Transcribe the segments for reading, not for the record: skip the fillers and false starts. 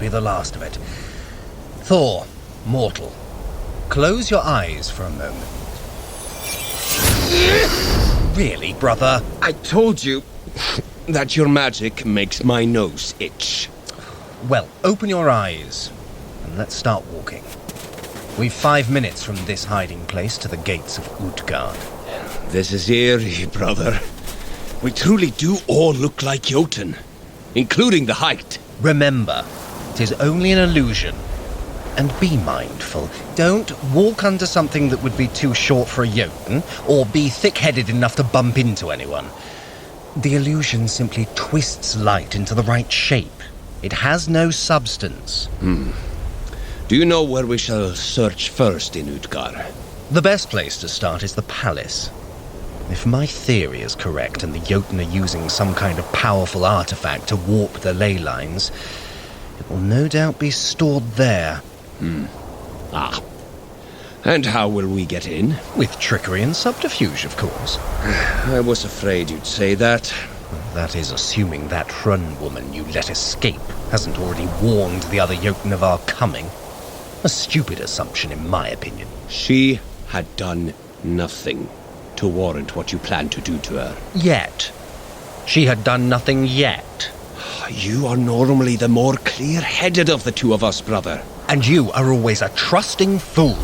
be the last of it. Thor, mortal, close your eyes for a moment. Really, brother? I told you that your magic makes my nose itch. Well, open your eyes, and let's start walking. We've 5 minutes from this hiding place to the gates of Utgard. This is eerie, brother. We truly do all look like Jotun, including the height. Remember, it is only an illusion. And be mindful. Don't walk under something that would be too short for a Jotun, or be thick-headed enough to bump into anyone. The illusion simply twists light into the right shape. It has no substance. Do you know where we shall search first in Utgard? The best place to start is the palace. If my theory is correct and the Jotun are using some kind of powerful artifact to warp the ley lines, it will no doubt be stored there. And how will we get in? With trickery and subterfuge, of course. I was afraid you'd say that. That is assuming that Hrönn woman you let escape hasn't already warned the other Jotun of our coming. A stupid assumption, in my opinion. She had done nothing to warrant what you planned to do to her. Yet. She had done nothing yet. You are normally the more clear-headed of the two of us, brother. And you are always a trusting fool.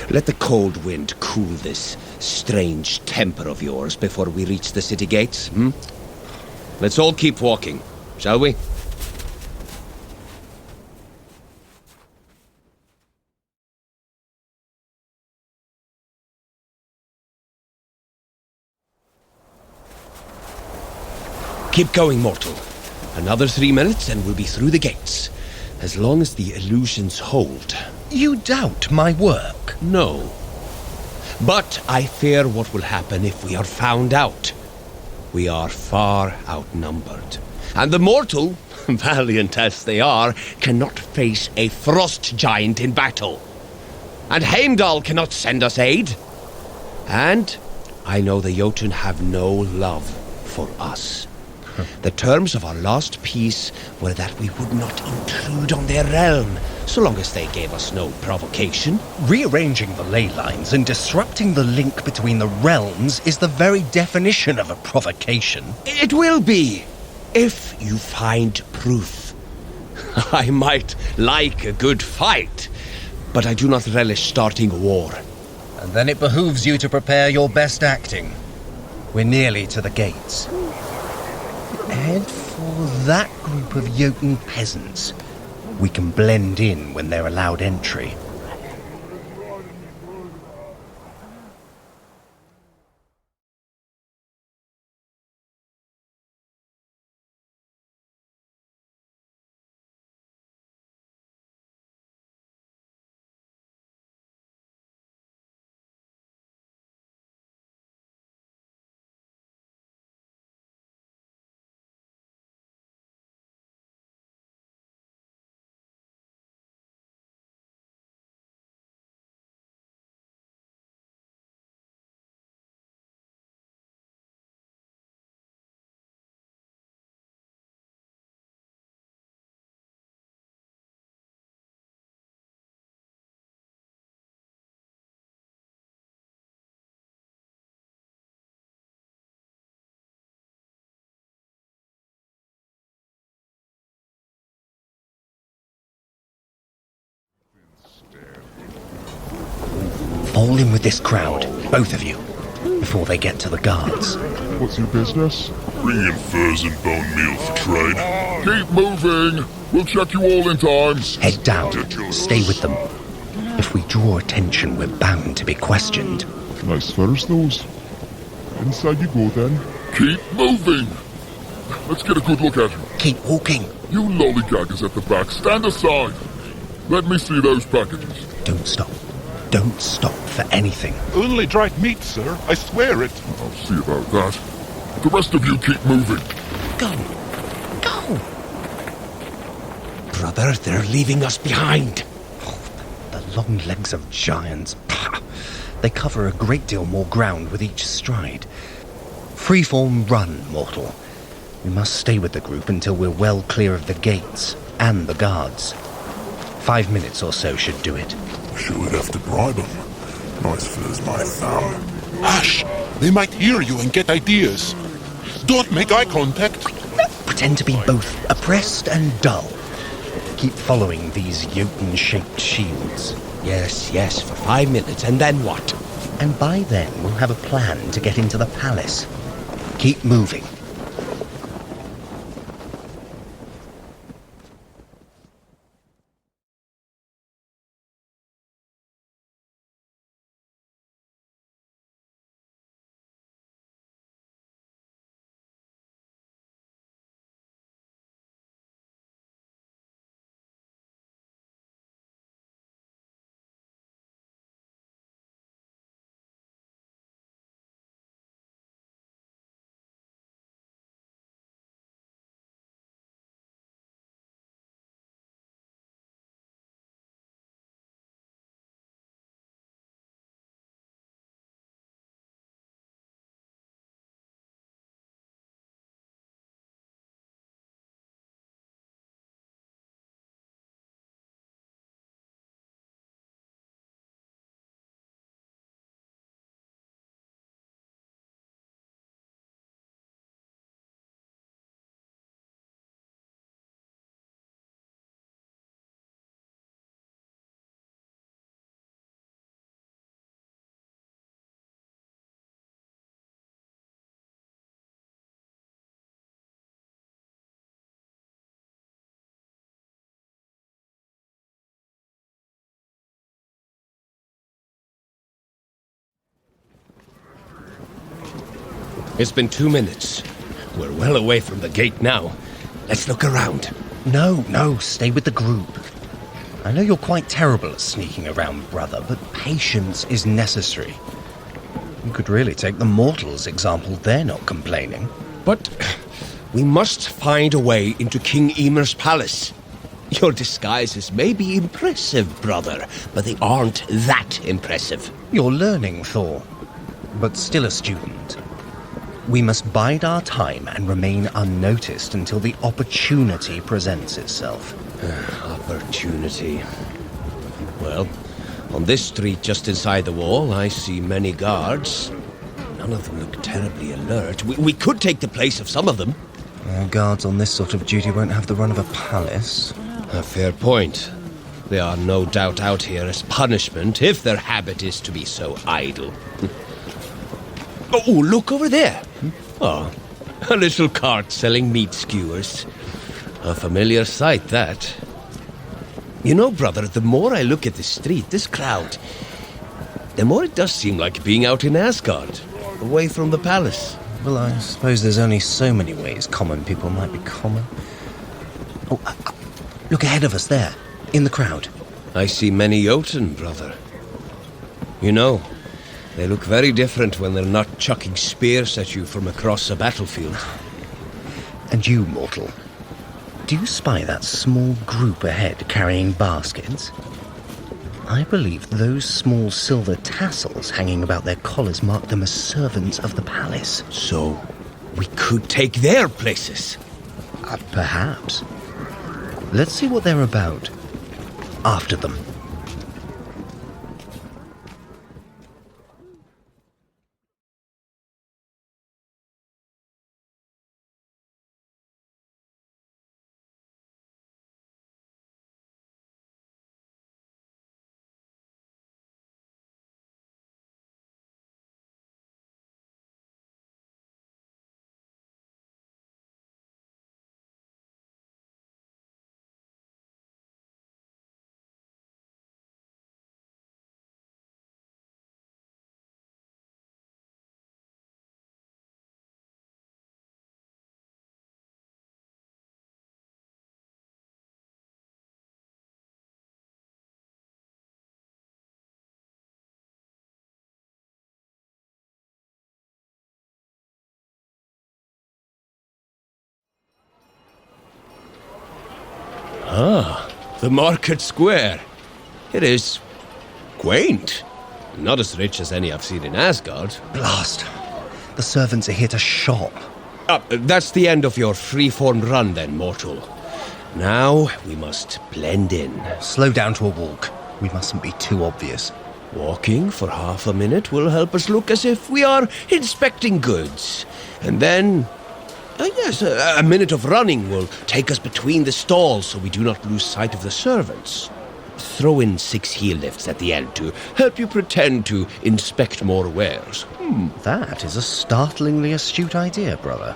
Let the cold wind cool this strange temper of yours before we reach the city gates, Let's all keep walking, shall we? Keep going, mortal. Another 3 minutes and we'll be through the gates. As long as the illusions hold. You doubt my work? No. But I fear what will happen if we are found out. We are far outnumbered. And the mortal, valiant as they are, cannot face a frost giant in battle. And Heimdall cannot send us aid. And I know the Jotun have no love for us. The terms of our last peace were that we would not intrude on their realm, so long as they gave us no provocation. Rearranging the ley lines and disrupting the link between the realms is the very definition of a provocation. It will be, if you find proof. I might like a good fight, but I do not relish starting a war. And then it behooves you to prepare your best acting. We're nearly to the gates. Head for that group of Jotun peasants. We can blend in when they're allowed entry. Fall in with this crowd, both of you, before they get to the guards. What's your business? Bring in furs and bone meal for trade. Keep moving! We'll check you all in time. Head down. Stay with them. If we draw attention, we're bound to be questioned. Nice furs, those. Inside you go, then. Keep moving! Let's get a good look at him. Keep walking. You lollygaggers at the back, stand aside. Let me see those packages. Don't stop. Don't stop for anything. Only dried meat, sir. I swear it. I'll see about that. The rest of you keep moving. Go. Go. Brother, they're leaving us behind. Oh, the long legs of giants. They cover a great deal more ground with each stride. Freeform run, mortal. We must stay with the group until we're well clear of the gates and the guards. 5 minutes or so should do it. Sure would have to bribe them. Nice fur's my thumb. Hush! They might hear you and get ideas. Don't make eye contact. Pretend to be both oppressed and dull. Keep following these Jotun-shaped shields. Yes, for 5 minutes, and then what? And by then we'll have a plan to get into the palace. Keep moving. It's been 2 minutes. We're well away from the gate now. Let's look around. No, stay with the group. I know you're quite terrible at sneaking around, brother, but patience is necessary. You could really take the mortals' example. They're not complaining. But we must find a way into King Ymir's palace. Your disguises may be impressive, brother, but they aren't that impressive. You're learning, Thor, but still a student. We must bide our time and remain unnoticed until the opportunity presents itself. Opportunity. Well, on this street just inside the wall, I see many guards. None of them look terribly alert. We could take the place of some of them. Guards on this sort of duty won't have the run of a palace. A fair point. They are no doubt out here as punishment, if their habit is to be so idle. Oh, look over there. Oh, a little cart selling meat skewers. A familiar sight, that. You know, brother, the more I look at this street, this crowd, the more it does seem like being out in Asgard, away from the palace. Well, I suppose there's only so many ways common people might be common. Oh, look ahead of us there, in the crowd. I see many Jotun, brother. You know, they look very different when they're not chucking spears at you from across a battlefield. And you, mortal, do you spy that small group ahead carrying baskets? I believe those small silver tassels hanging about their collars mark them as servants of the palace. So, we could take their places. Perhaps. Let's see what they're about. After them. Ah, the market square. It is quaint. Not as rich as any I've seen in Asgard. Blast! The servants are here to shop. That's the end of your free-form run then, mortal. Now we must blend in. Slow down to a walk. We mustn't be too obvious. Walking for half a minute will help us look as if we are inspecting goods. And then, a minute of running will take us between the stalls so we do not lose sight of the servants. Throw in 6 heel lifts at the end to help you pretend to inspect more wares. That is a startlingly astute idea, brother.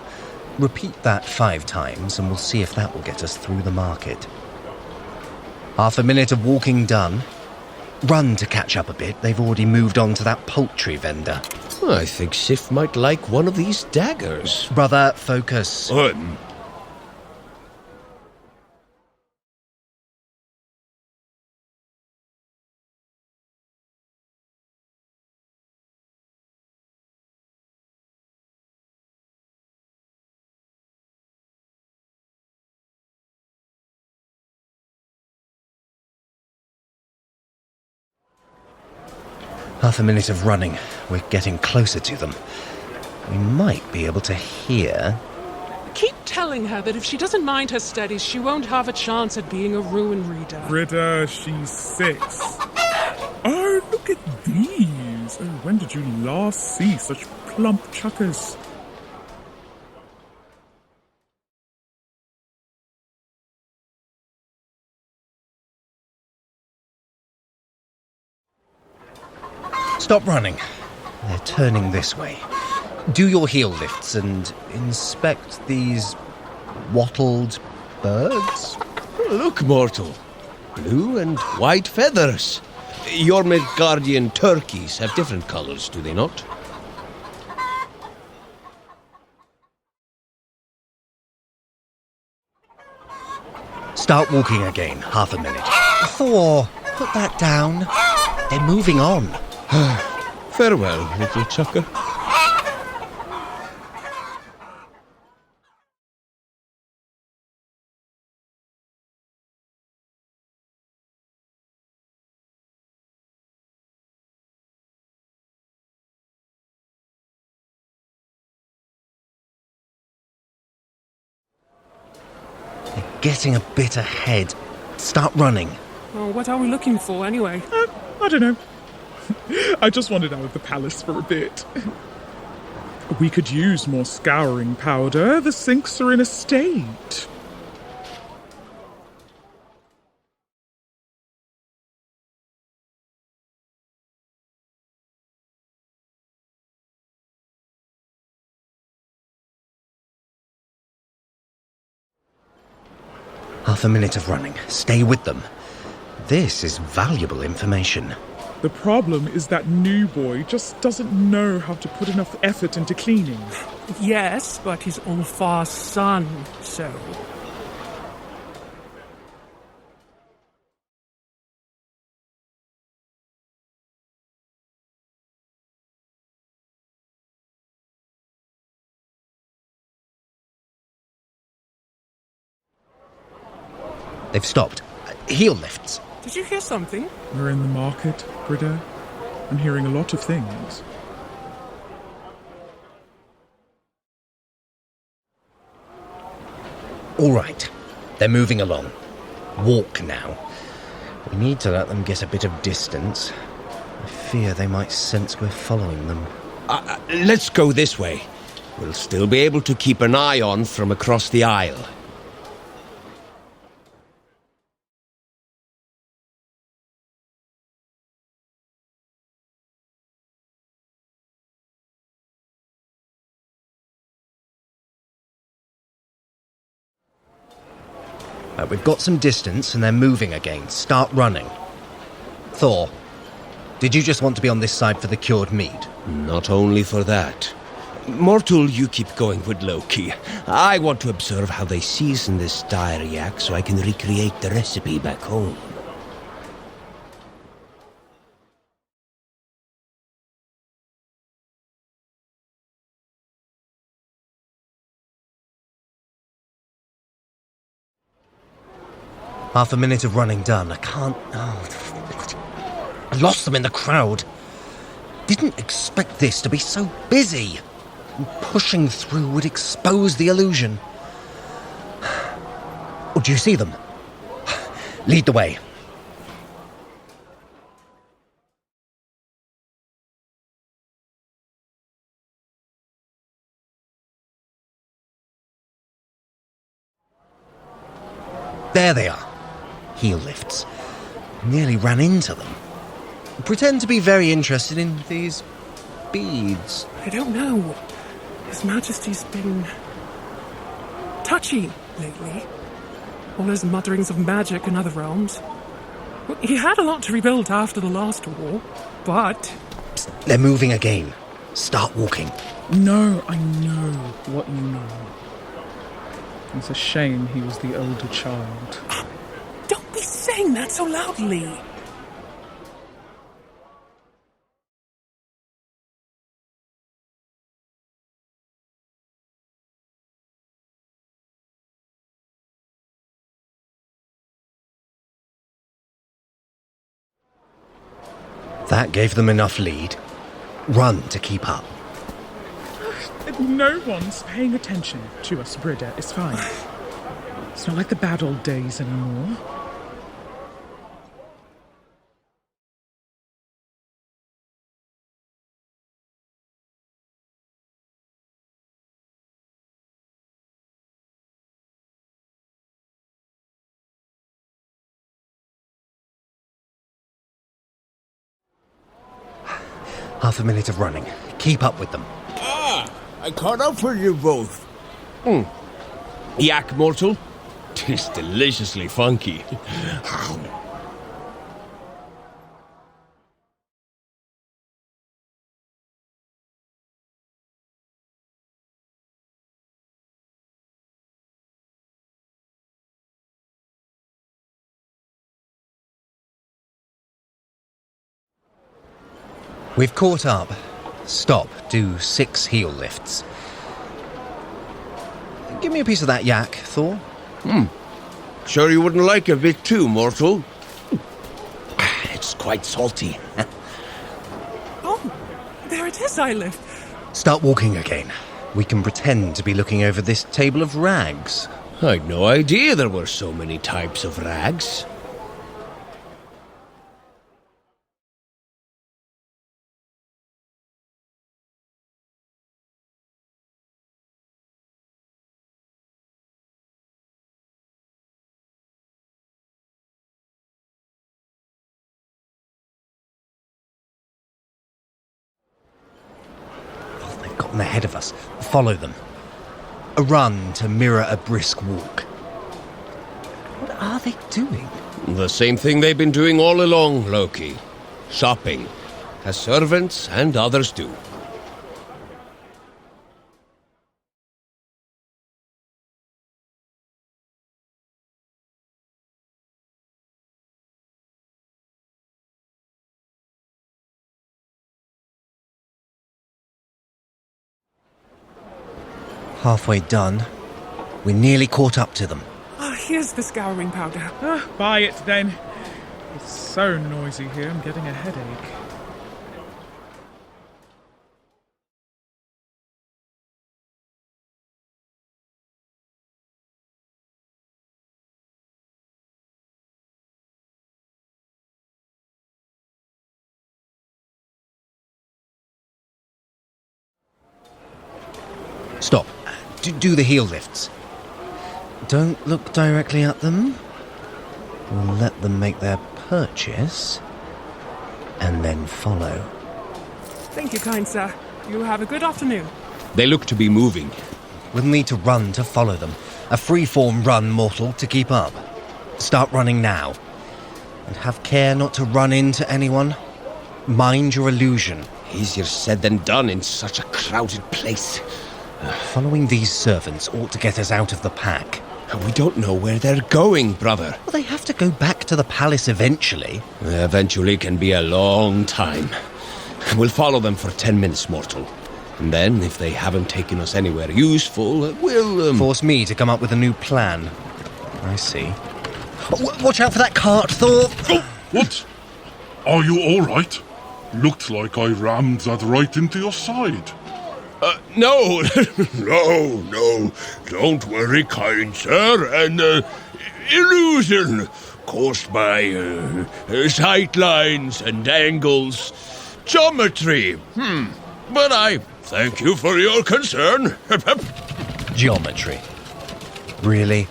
Repeat that 5 times and we'll see if that will get us through the market. Half a minute of walking done. Run to catch up a bit. They've already moved on to that poultry vendor. I think Sif might like one of these daggers. Brother, focus. Half a minute of running. We're getting closer to them. We might be able to hear... Keep telling her that if she doesn't mind her studies, she won't have a chance at being a ruin reader. Britta, she's 6. Oh, look at these. Oh, when did you last see such plump chuckers? Stop running. They're turning this way. Do your heel lifts and inspect these wattled birds. Look, mortal. Blue and white feathers. Your Midgardian turkeys have different colors, do they not? Start walking again. Half a minute. Thor, put that down. They're moving on. Farewell, little chucker. They're getting a bit ahead. Start running. Oh, what are we looking for, anyway? I don't know. I just wandered out of the palace for a bit. We could use more scouring powder. The sinks are in a state. Half a minute of running. Stay with them. This is valuable information. The problem is that new boy just doesn't know how to put enough effort into cleaning. Yes, but he's Ulfar's son, so... They've stopped. Heel lifts. Did you hear something? We're in the market, Britta. I'm hearing a lot of things. All right. They're moving along. Walk now. We need to let them get a bit of distance. I fear they might sense we're following them. Let's go this way. We'll still be able to keep an eye on from across the aisle. We've got some distance and they're moving again. Start running. Thor, did you just want to be on this side for the cured meat? Not only for that. Mortal, you keep going with Loki. I want to observe how they season this diary yak so I can recreate the recipe back home. Half a minute of running done. I lost them in the crowd. Didn't expect this to be so busy. Pushing through would expose the illusion. Oh, do you see them? Lead the way. There they are. Heel lifts. Nearly ran into them. Pretend to be very interested in these beads. I don't know. His Majesty's been touchy lately. All those mutterings of magic in other realms. Well, he had a lot to rebuild after the last war, but... Psst, they're moving again. Start walking. No, I know what you mean. It's a shame he was the older child. Don't be saying that so loudly. That gave them enough lead. Run to keep up. No one's paying attention to us, Brida. It's fine. It's not like the bad old days anymore. Half a minute of running. Keep up with them. I caught up for you both. Yak, mortal? 'Tis deliciously funky. We've caught up. Stop. Do 6 heel lifts. Give me a piece of that yak, Thor. Sure you wouldn't like a bit too, mortal? It's quite salty. Oh, there it is, I live. Start walking again. We can pretend to be looking over this table of rags. I'd no idea there were so many types of rags. Gotten ahead of us. Follow them. A run to mirror a brisk walk. What are they doing? The same thing they've been doing all along, Loki. Shopping, as servants and others do. Halfway done. We're nearly caught up to them. Ah, here's the scouring powder. Buy it then. It's so noisy here, I'm getting a headache. Stop. Do the heel lifts. Don't look directly at them. We'll let them make their purchase. And then follow. Thank you, kind sir. You have a good afternoon. They look to be moving. We'll need to run to follow them. A free-form run, mortal, to keep up. Start running now. And have care not to run into anyone. Mind your illusion. Easier said than done in such a crowded place. Following these servants ought to get us out of the pack. We don't know where they're going, brother. Well, they have to go back to the palace eventually. Eventually can be a long time. We'll follow them for 10 minutes, mortal. And then, if they haven't taken us anywhere useful, we'll, Force me to come up with a new plan. I see. Watch out for that cart, Thor! Oh, what? Are you all right? Looked like I rammed that right into your side. No. No. Don't worry, kind sir. An illusion caused by sight lines and angles. Geometry. But I thank you for your concern. Geometry. Really?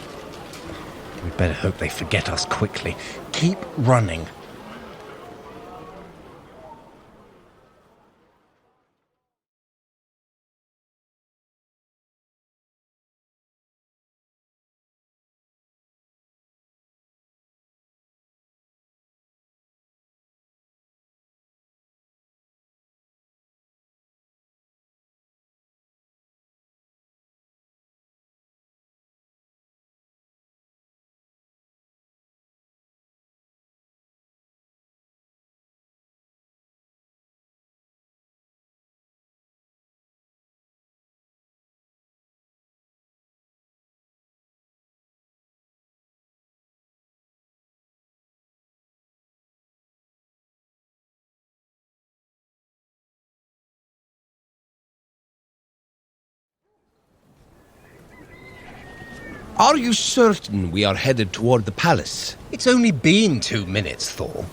We'd better hope they forget us quickly. Keep running. Are you certain we are headed toward the palace? It's only been 2 minutes, Thor.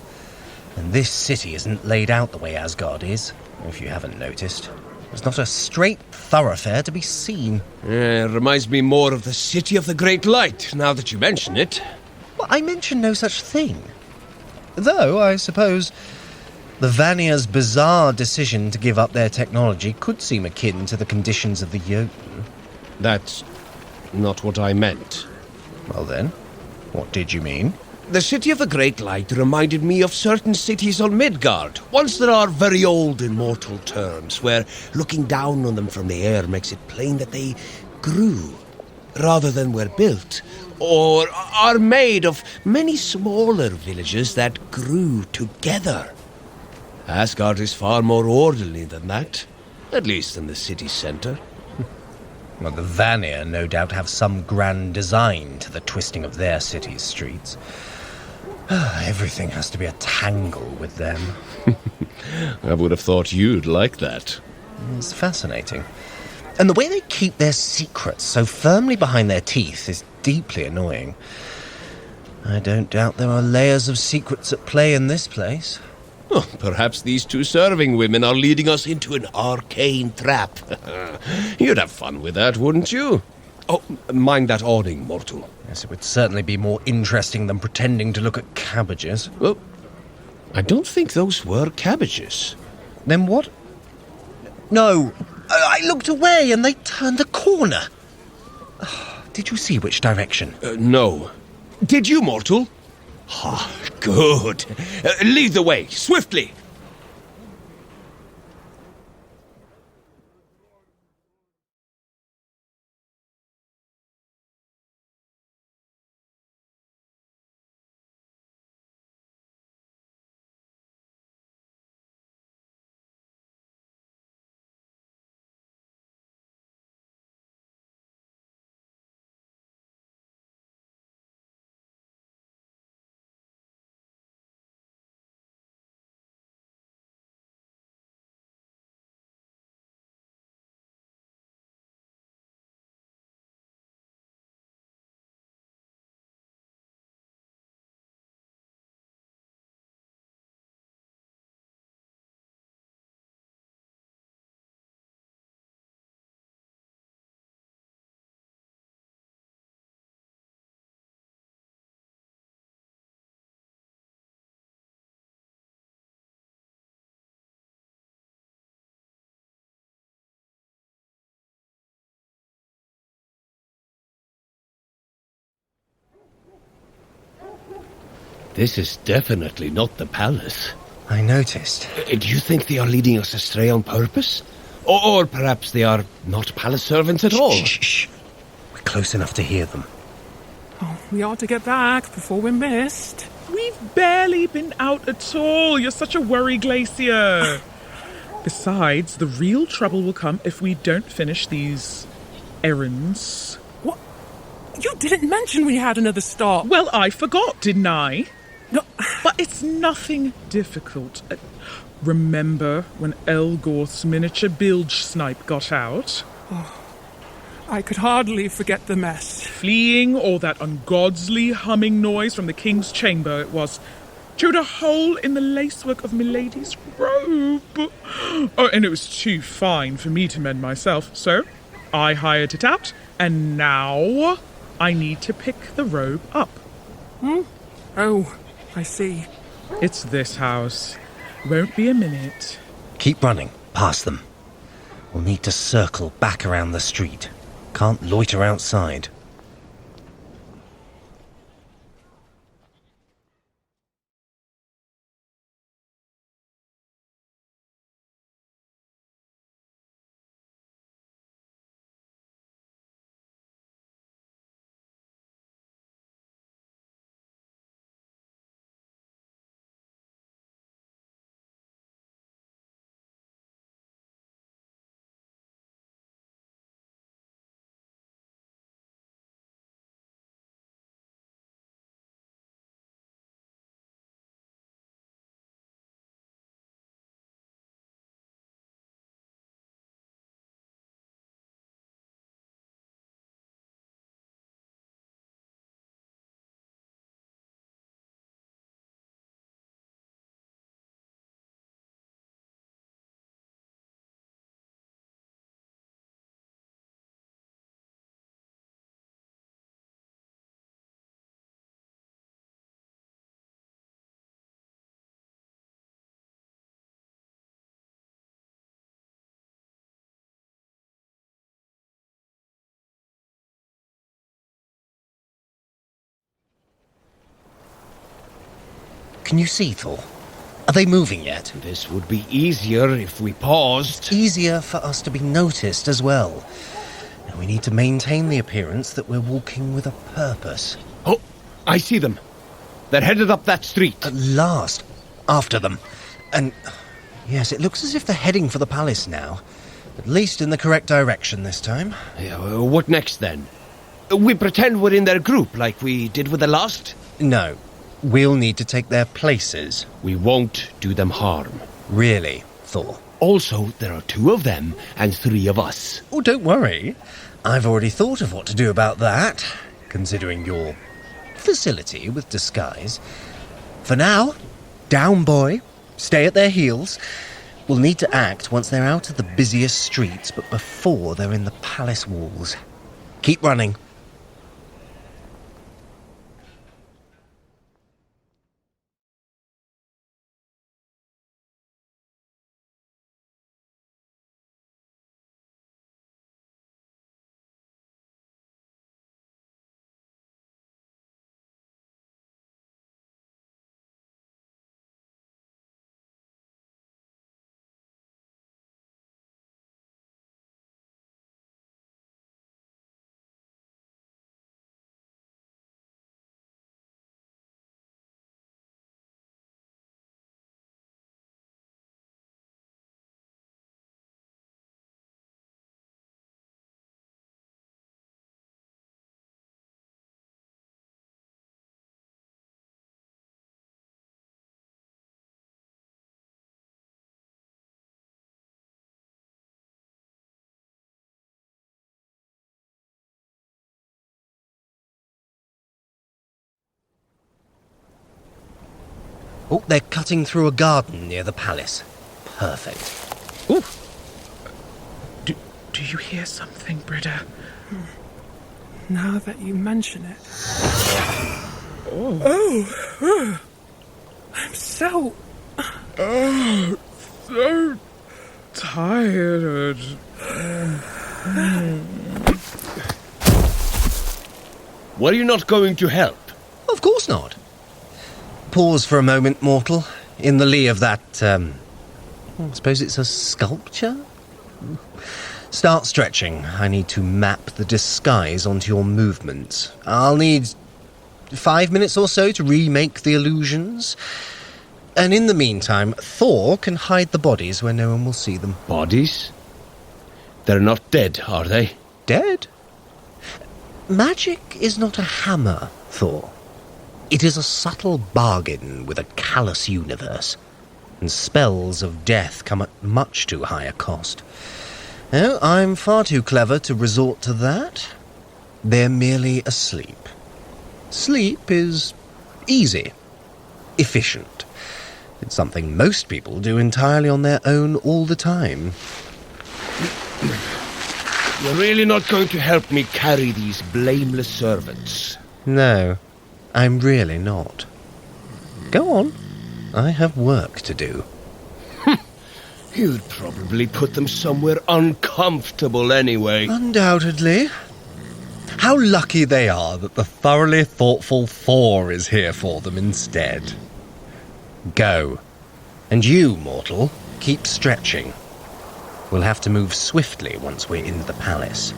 And this city isn't laid out the way Asgard is, if you haven't noticed. There's not a straight thoroughfare to be seen. Reminds me more of the City of the Great Light, now that you mention it. Well, I mentioned no such thing. Though, I suppose, the Vanir's bizarre decision to give up their technology could seem akin to the conditions of the Jotun. That's not what I meant. Well then, what did you mean? The City of the Great Light reminded me of certain cities on Midgard, ones that are very old in mortal terms, where looking down on them from the air makes it plain that they grew, rather than were built, or are made of many smaller villages that grew together. Asgard is far more orderly than that, at least in the city centre. Well, the Vanir no doubt have some grand design to the twisting of their city's streets. Everything has to be a tangle with them. I would have thought you'd like that. It's fascinating. And the way they keep their secrets so firmly behind their teeth is deeply annoying. I don't doubt there are layers of secrets at play in this place. Oh, perhaps these two serving women are leading us into an arcane trap. You'd have fun with that, wouldn't you? Oh, mind that awning, mortal. Yes, it would certainly be more interesting than pretending to look at cabbages. Well, I don't think those were cabbages. Then what? No, I looked away and they turned a corner. Did you see which direction? No. Did you, mortal? Ah, good. Lead the way, swiftly. This is definitely not the palace. I noticed. Do you think they are leading us astray on purpose? Or perhaps they are not palace servants at all? Shh. We're close enough to hear them. Oh, we ought to get back before we're missed. We've barely been out at all. You're such a worry, Glacier. Besides, the real trouble will come if we don't finish these errands. What? You didn't mention we had another stop. Well, I forgot, didn't I? No. But it's nothing difficult. Remember when Elgorth's miniature bilge snipe got out? I could hardly forget the mess. Fleeing, or that ungodly humming noise from the king's chamber it was. Chewed a hole in the lacework of Milady's robe. Oh, and it was too fine for me to mend myself, so I hired it out, and now I need to pick the robe up. Oh, I see. It's this house. Won't be a minute. Keep running, past them. We'll need to circle back around the street. Can't loiter outside. Can you see, Thor? Are they moving yet? This would be easier if we paused. Easier for us to be noticed as well. And we need to maintain the appearance that we're walking with a purpose. Oh, I see them. They're headed up that street. At last. After them. And yes, it looks as if they're heading for the palace now. At least in the correct direction this time. Yeah, well, what next then? We pretend we're in their group like we did with the last? No. We'll need to take their places. We won't do them harm. Really, Thor? Also, there are 2 of them and 3 of us. Oh, don't worry. I've already thought of what to do about that, considering your facility with disguise. For now, down, boy. Stay at their heels. We'll need to act once they're out of the busiest streets, but before they're in the palace walls. Keep running. Oh, they're cutting through a garden near the palace. Perfect. Ooh. Do you hear something, Britta? Now that you mention it. Oh. I'm so... Oh, so tired. Were you not going to help? Of course not. Pause for a moment, mortal. In the lee of that, I suppose it's a sculpture? Start stretching. I need to map the disguise onto your movements. I'll need 5 minutes or so to remake the illusions. And in the meantime, Thor can hide the bodies where no one will see them. Bodies? They're not dead, are they? Dead? Magic is not a hammer, Thor. It is a subtle bargain with a callous universe. and spells of death come at much too high a cost. No, I'm far too clever to resort to that. They're merely asleep. Sleep is easy, efficient. It's something most people do entirely on their own all the time. You're really not going to help me carry these blameless servants? No, I'm really not. Go on. I have work to do. You'd probably put them somewhere uncomfortable anyway. Undoubtedly. How lucky they are that the thoroughly thoughtful Thor is here for them instead. Go. And you, mortal, keep stretching. We'll have to move swiftly once we're in the palace.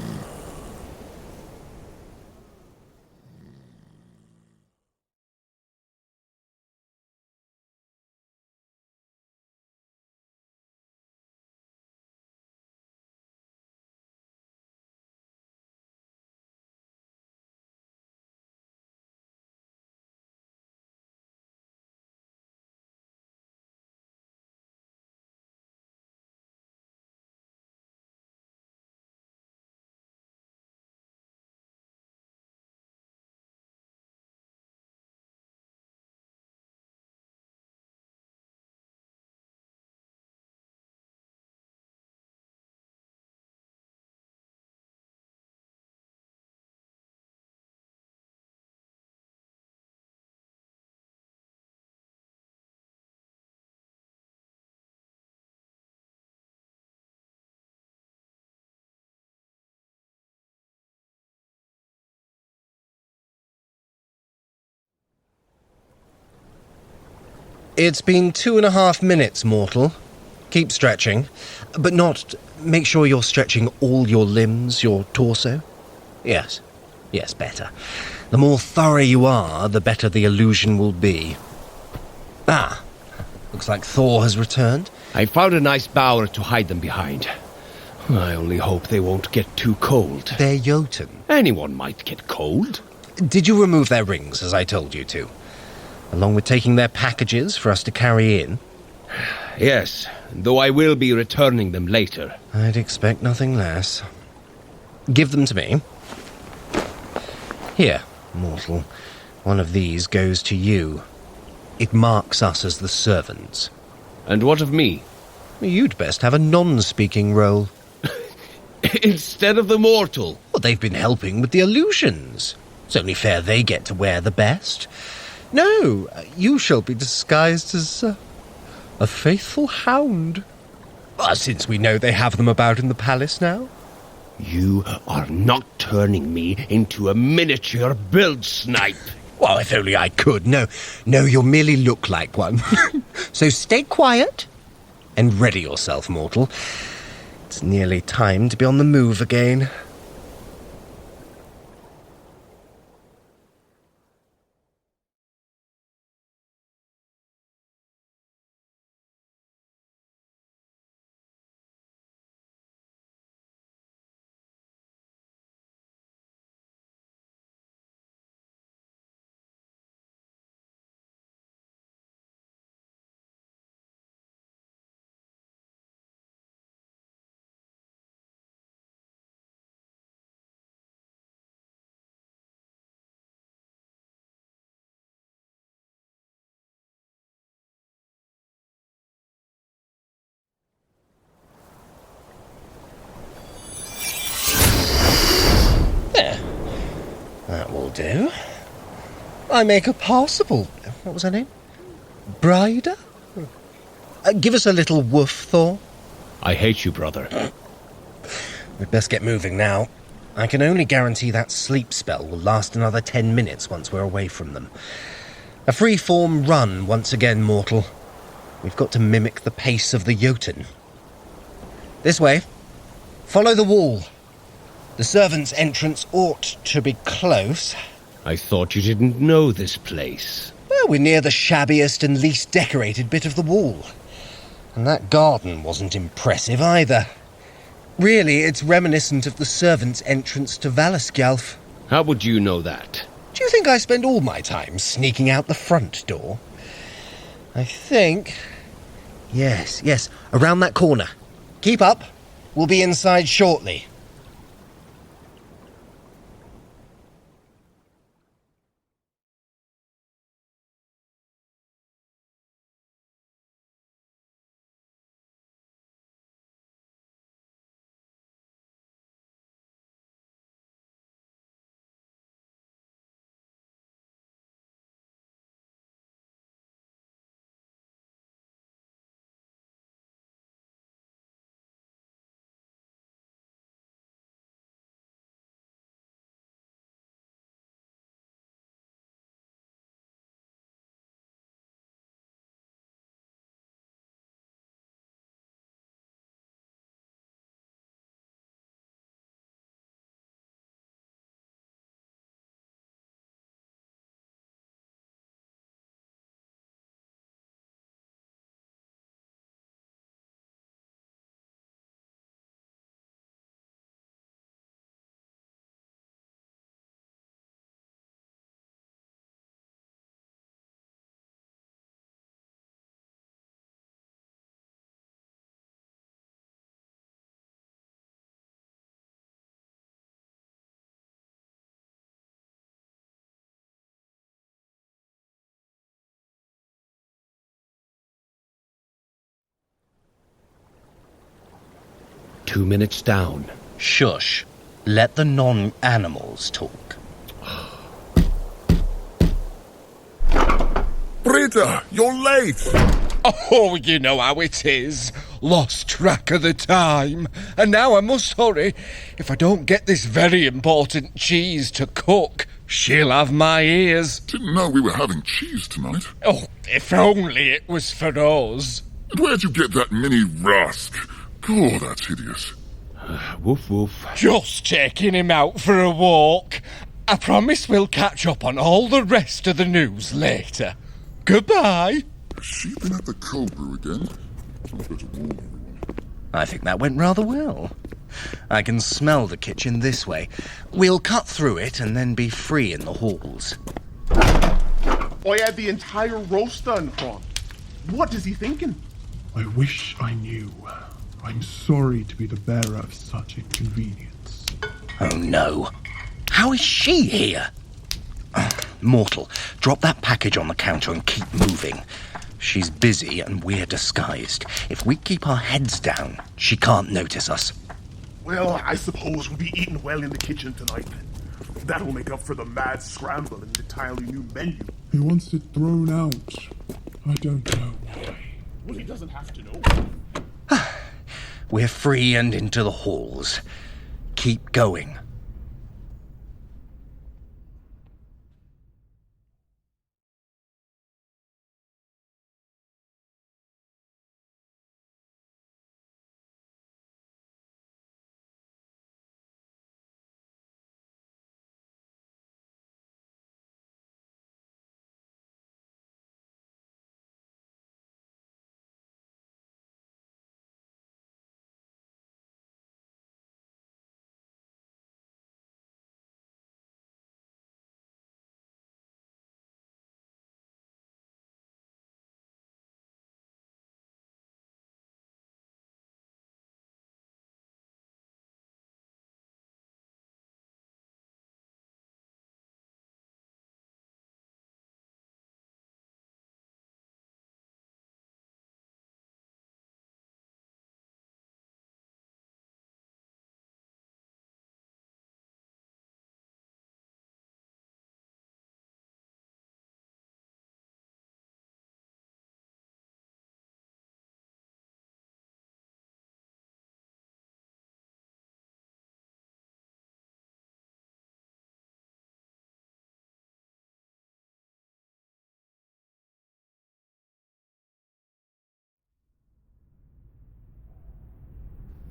It's been 2.5 minutes, mortal. Keep stretching. But make sure you're stretching all your limbs, your torso. Yes, better. The more thorough you are, the better the illusion will be. Ah, looks like Thor has returned. I found a nice bower to hide them behind. I only hope they won't get too cold. They're Jotun. Anyone might get cold. Did you remove their rings, as I told you to? Along with taking their packages for us to carry in? Yes, though I will be returning them later. I'd expect nothing less. Give them to me. Here, mortal. One of these goes to you. It marks us as the servants. And what of me? You'd best have a non-speaking role. Instead of the mortal? Well, they've been helping with the illusions. It's only fair they get to wear the best. No, you shall be disguised as a faithful hound. Since we know they have them about in the palace now. You are not turning me into a miniature build snipe. Well, if only I could. No, you'll merely look like one. So stay quiet and ready yourself, mortal. It's nearly time to be on the move again. That will do. I make a passable... What was her name? Brider? Give us a little woof, Thor. I hate you, brother. We'd best get moving now. I can only guarantee that sleep spell will last another 10 minutes once we're away from them. A free-form run once again, mortal. We've got to mimic the pace of the Jotun. This way. Follow the wall. The servants' entrance ought to be close. I thought you didn't know this place. Well, we're near the shabbiest and least decorated bit of the wall. And that garden wasn't impressive either. Really, it's reminiscent of the servants' entrance to Valaskjalf. How would you know that? Do you think I spend all my time sneaking out the front door? I think Yes, around that corner. Keep up. We'll be inside shortly. Two minutes down. Shush. Let the non-animals talk. Britta, you're late! Oh, you know how it is. Lost track of the time. And now I must hurry. If I don't get this very important cheese to cook, she'll have my ears. Didn't know we were having cheese tonight. Oh, if only it was for us. And where'd you get that mini rusk? God, that's hideous. Woof woof. Just taking him out for a walk. I promise we'll catch up on all the rest of the news later. Goodbye. Has she been at the cold brew again? I better warn everyone. I think that went rather well. I can smell the kitchen this way. We'll cut through it and then be free in the halls. I had the entire roast done, Hrönn. What is he thinking? I wish I knew. I'm sorry to be the bearer of such inconvenience. Oh no. How is she here? Mortal, drop that package on the counter and keep moving. She's busy and we're disguised. If we keep our heads down, she can't notice us. Well, I suppose we'll be eating well in the kitchen tonight. That'll make up for the mad scramble and the entirely new menu. He wants it thrown out. I don't know why. Well, he doesn't have to know. We're free and into the halls. Keep going.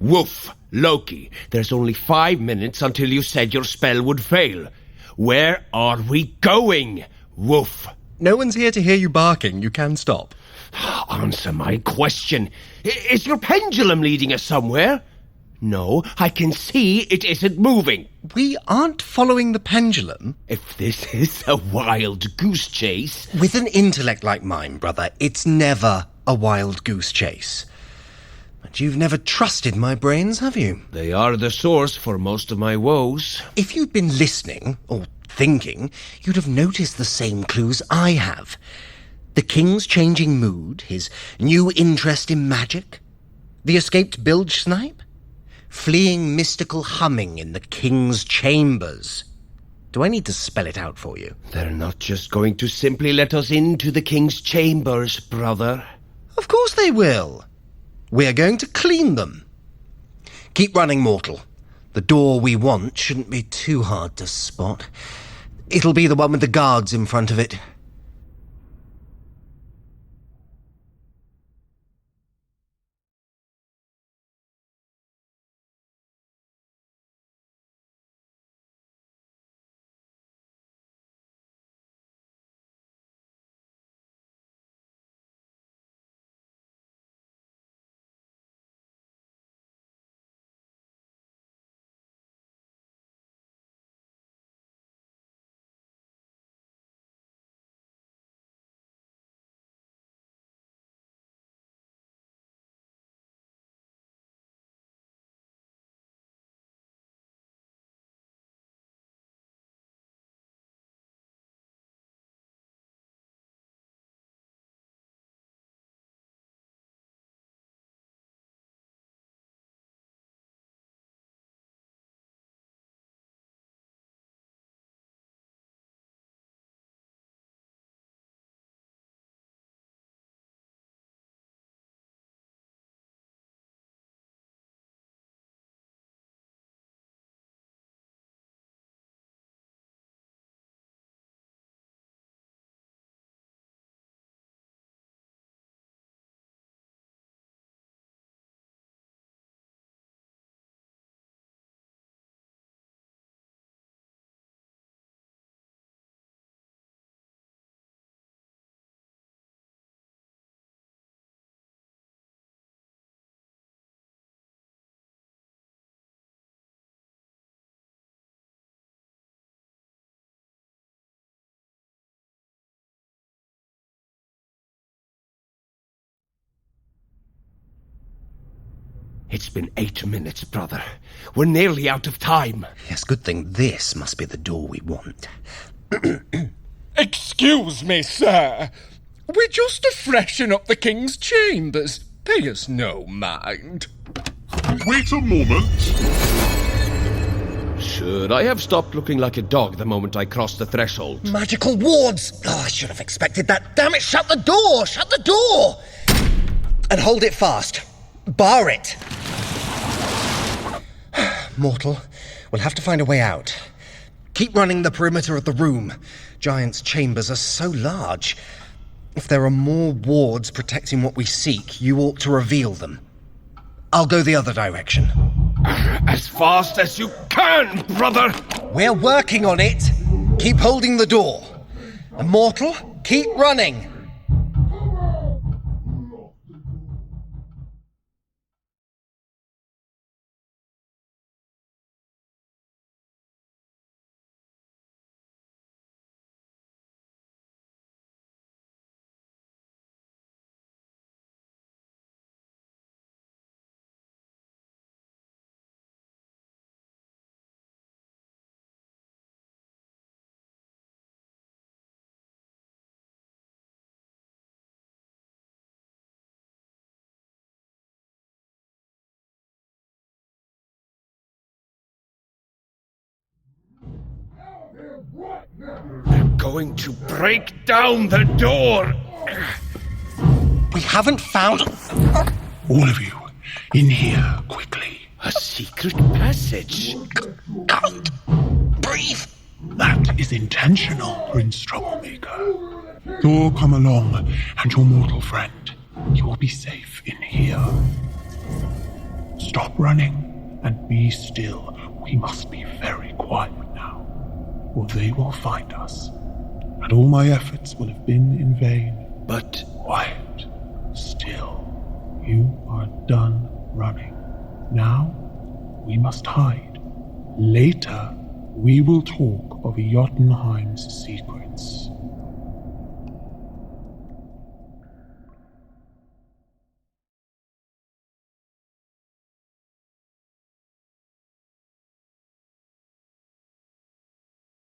Woof, Loki, there's only 5 minutes until you said your spell would fail. Where are we going? Woof. No one's here to hear you barking. You can stop. Answer my question. Is your pendulum leading us somewhere? No, I can see it isn't moving. We aren't following the pendulum. If this is a wild goose chase... With an intellect like mine, brother, it's never a wild goose chase. But you've never trusted my brains, have you? They are the source for most of my woes. If you'd been listening, or thinking, you'd have noticed the same clues I have. The king's changing mood, his new interest in magic, the escaped bilge snipe, fleeing mystical humming in the king's chambers. Do I need to spell it out for you? They're not just going to simply let us into the king's chambers, brother. Of course they will. We're going to clean them. Keep running, mortal. The door we want shouldn't be too hard to spot. It'll be the one with the guards in front of it. It's been 8 minutes, brother. We're nearly out of time. Yes, good thing this must be the door we want. Excuse me, sir. We're just to freshen up the king's chambers. Pay us no mind. Wait a moment. Should I have stopped looking like a dog the moment I crossed the threshold? Magical wards! Oh, I should have expected that. Damn it, shut the door! Shut the door! And hold it fast. Bar it. Mortal, we'll have to find a way out. Keep running the perimeter of the room. Giants' chambers are so large. If there are more wards protecting what we seek, you ought to reveal them. I'll go the other direction. As fast as you can, brother! We're working on it. Keep holding the door. And Mortal, keep running. They're going to break down the door! We haven't found... All of you, in here, quickly. A secret passage? Can't breathe. That is intentional, Prince Troublemaker. Thor, come along, and your mortal friend. You will be safe in here. Stop running, and be still. We must be very quiet now, or they will find us. And all my efforts will have been in vain. But... Quiet. Still. You are done running. Now, we must hide. Later, we will talk of Jotunheim's secrets.